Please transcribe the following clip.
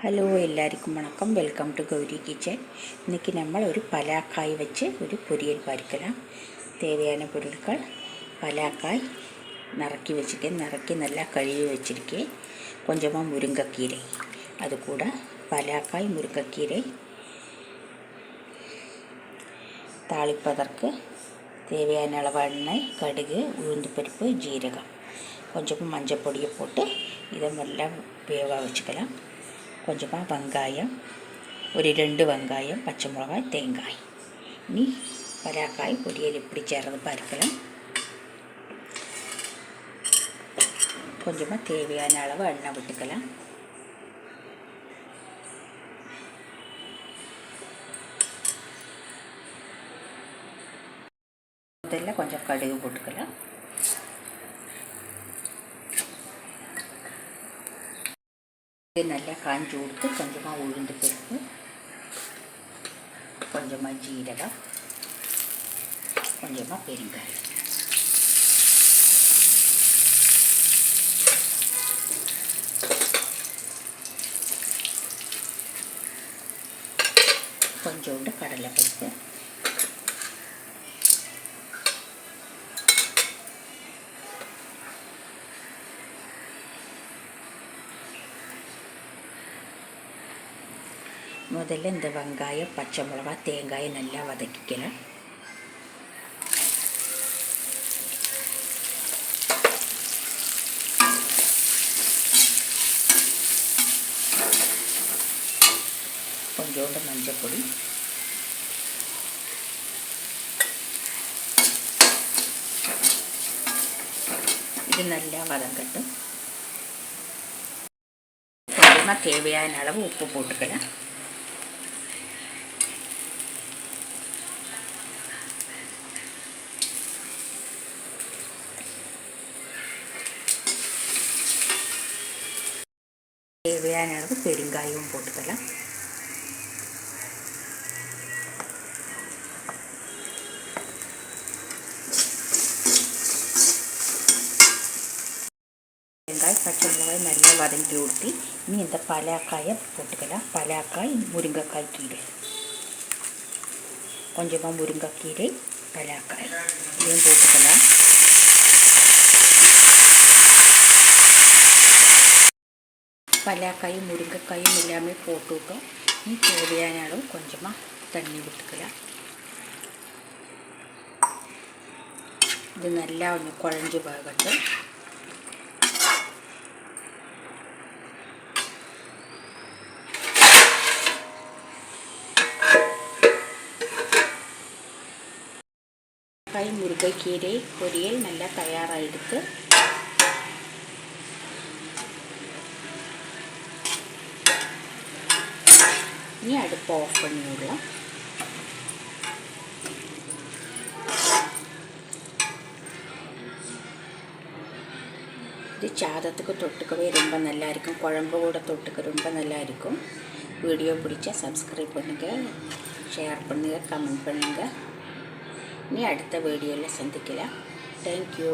Hello എല്ലാവർക്കും വണക്കം. Welcome to Gowri kitchen. ഇன்றைக்கி നമ്മൾ ഒരു പലാക്കായ് വെച്ച് ഒരു പൊരിയൽ പരിக்கலாம். தேவையான பொருட்கள் பலாக்காய் நறுக்கி வச்சுருக்கேன். நறுக்கி நல்லா கழுவி வச்சுருக்கேன். கொஞ்சமாக முருங்கைக்கீரை, அது கூட பலாக்காய் முருங்கைக்கீரை. தாளிப்பதற்கு தேவையான அளவு எண்ணெய், கடுகு, உளுந்து பருப்பு, ஜீரகம், கொஞ்சமாக மஞ்சள் பொடியை போட்டு இதை நல்லா வேக வச்சுக்கலாம். கொஞ்சமாக வெங்காயம், ஒரு 2 வெங்காயம், பச்சை மிளகாய், தேங்காய். இனி பலாக்காய் பொரியல் எப்படி செய்கிறது பார்க்கலாம். கொஞ்சமாக தேவையான அளவு எண்ணெய் விட்டுக்கலாம். முதல்ல கொஞ்சம் கடுகு போட்டுக்கலாம். நல்லா காஞ்சி கொடுத்து கொஞ்சமாக உளுந்து பருப்பு, கொஞ்சமாக ஜீரகம், கொஞ்சமாக பெருங்காயம். கொஞ்சோண்டு கடலைப்பருப்பு, முதல்ல இந்த வெங்காயம், பச்சை மிளகாய், தேங்காயை நல்லா வதக்கிக்கலாம். கொஞ்சோண்டு மஞ்சள் பொடி, இது நல்லா வதங்கட்டும். கொஞ்சமாக தேவையான அளவு உப்பு போட்டுக்கலாம். தேவையான அளவு பெருங்காயமும் போட்டுக்கலாம். வெங்காயம், பச்சை மிளகாய் நல்லா வதங்கி ஊற்றி இனி இந்த பலாக்காயை போட்டுக்கலாம். பலாக்காய், முருங்கைக்காய் கீரை, கொஞ்சமாக முருங்கைக்கீரை, பலாக்காய் இதையும் போட்டுக்கலாம். பலாக்காயும் முருங்கைக்காயும் எல்லாமே போட்டுவிட்டோம். நீ தேவையான அளவு கொஞ்சமாக தண்ணி விட்டுக்கலாம். இது நல்லா ஒன்று குழஞ்சி வேகட்டும். முருங்கைக்கீரை பொரியல் நல்லா தயாராகிடுது. இனி அடுப்பை ஆஃப் பண்ணி விடலாம். இது சாதத்துக்கு தொட்டுக்கவே ரொம்ப நல்லா இருக்கும். குழம்பு கூட தொட்டுக்க ரொம்ப நல்லா இருக்கும். வீடியோ பிடிச்சா சப்ஸ்கிரைப் பண்ணுங்கள், ஷேர் பண்ணுங்கள், கமெண்ட் பண்ணுங்கள். இனி அடுத்த வீடியோவில் சந்திக்கலாம். தேங்க்யூ.